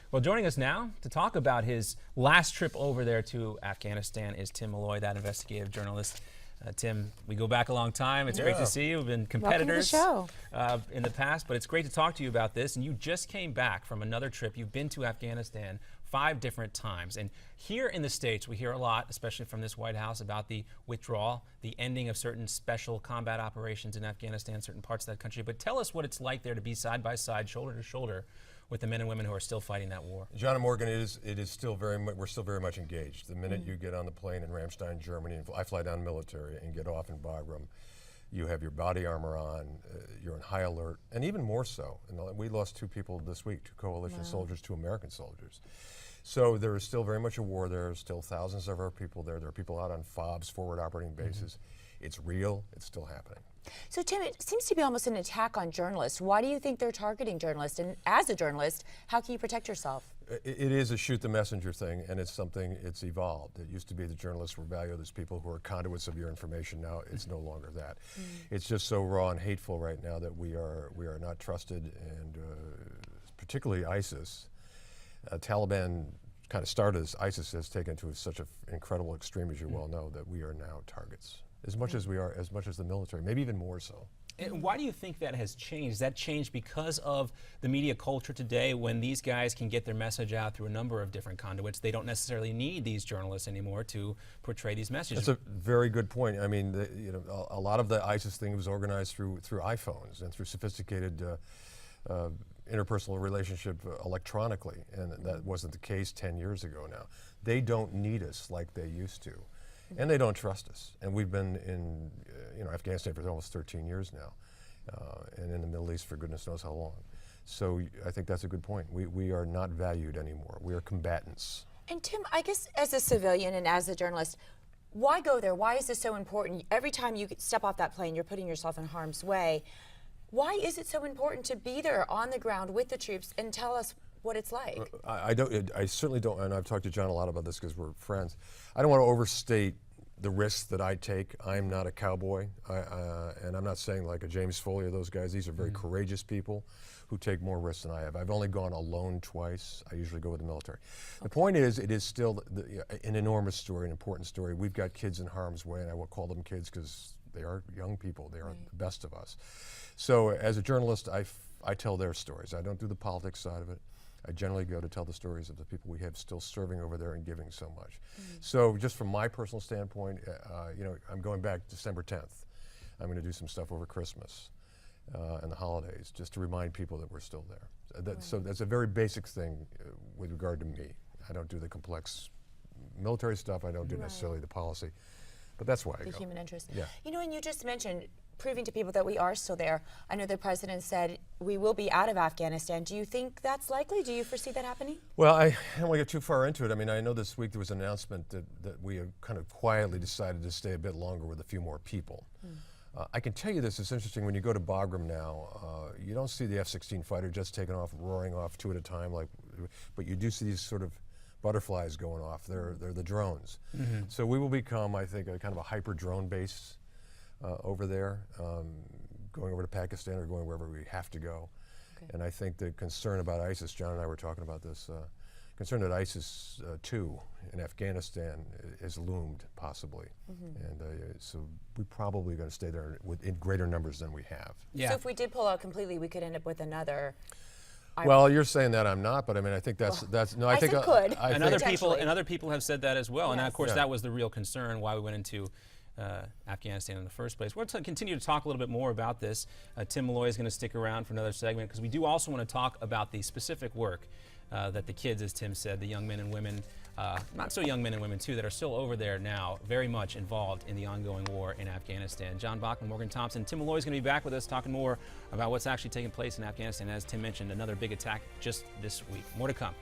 Well, joining us now to talk about his last trip over there to Afghanistan is Tim Malloy, that investigative journalist. Tim, we go back a long time. It's great to see you. We've been competitors in the past, but it's great to talk to you about this. And you just came back from another trip. You've been to Afghanistan 5 different times. And here in the States, we hear a lot, especially from this White House, about the withdrawal, the ending of certain special combat operations in Afghanistan, certain parts of that country. But tell us what it's like there to be side by side, shoulder to shoulder, with the men and women who are still fighting that war. John and Morgan, it is still we're still very much engaged. The minute you get on the plane in Ramstein, Germany, and I fly down military and get off in Bagram, you have your body armor on, you're on high alert, and even more so. And we lost 2 people this week, 2 coalition soldiers, 2 American soldiers. So there is still very much a war there, still thousands of our people there. There are people out on FOBs, forward operating bases. It's real, it's still happening. So Tim, it seems to be almost an attack on journalists. Why do you think they're targeting journalists? And as a journalist, how can you protect yourself? It is a shoot the messenger thing, and it's evolved. It used to be the journalists were valued as people who are conduits of your information. Now it's no longer that. It's just so raw and hateful right now that we are not trusted, and particularly ISIS. Taliban kind of started as ISIS has taken to such an incredible extreme, as you well know, that we are now targets. As much as the military, maybe even more so. And why do you think that has changed? Has that changed because of the media culture today, when these guys can get their message out through a number of different conduits? They don't necessarily need these journalists anymore to portray these messages. That's a very good point. I mean, a lot of the ISIS thing was organized through iPhones and through sophisticated interpersonal relationship electronically, and that wasn't the case 10 years ago now. They don't need us like they used to. And they don't trust us. And we've been in Afghanistan for almost 13 years now, and in the Middle East for goodness knows how long. So I think that's a good point. We are not valued anymore. We are combatants. And Tim, I guess as a civilian and as a journalist, why go there? Why is this so important? Every time you step off that plane, you're putting yourself in harm's way. Why is it so important to be there on the ground with the troops and tell us what it's like? I certainly don't, and I've talked to John a lot about this because we're friends. I don't want to overstate the risks that I take. I'm not a cowboy, and I'm not saying like a James Foley or those guys. These are very courageous people who take more risks than I have. I've only gone alone twice. I usually go with the military. The point is, it is still an enormous story, an important story. We've got kids in harm's way, and I will call them kids because they are young people. They are the best of us. So as a journalist, I tell their stories. I don't do the politics side of it. I generally go to tell the stories of the people we have still serving over there and giving so much. So just from my personal standpoint, I'm going back December 10th. I'm going to do some stuff over Christmas and the holidays just to remind people that we're still there. So that's a very basic thing with regard to me. I don't do the complex military stuff. I don't do necessarily the policy. But that's why I go. The human interest. Yeah. And you just mentioned proving to people that we are still there. I know the president said we will be out of Afghanistan. Do you think that's likely? Do you foresee that happening? Well, I don't want to get too far into it. I mean, I know this week there was an announcement that we have kind of quietly decided to stay a bit longer with a few more people. I can tell you this, it's interesting, when you go to Bagram now, you don't see the F-16 fighter jets taking off, roaring off 2 at a time, but you do see these sort of butterflies going off. They're the drones. So we will become, I think, a kind of a hyper drone base over there, going over to Pakistan or going wherever we have to go. And I think the concern about ISIS, John and I were talking about this, concern that ISIS too in Afghanistan is loomed possibly. And so we're probably going to stay there in greater numbers than we have. So if we did pull out completely, we could end up with another. Well, you're saying that, I'm not, but I mean, I think that's no. I think could. And other people have said that as well. And of course, that was the real concern why we went into Afghanistan in the first place. We're going to continue to talk a little bit more about this. Tim Malloy is going to stick around for another segment because we do also want to talk about the specific work that the kids, as Tim said, the young men and women, not so young men and women too, that are still over there now, very much involved in the ongoing war in Afghanistan. John Bachman, Morgan Thompson. Tim Malloy is going to be back with us talking more about what's actually taking place in Afghanistan. As Tim mentioned, another big attack just this week. More to come.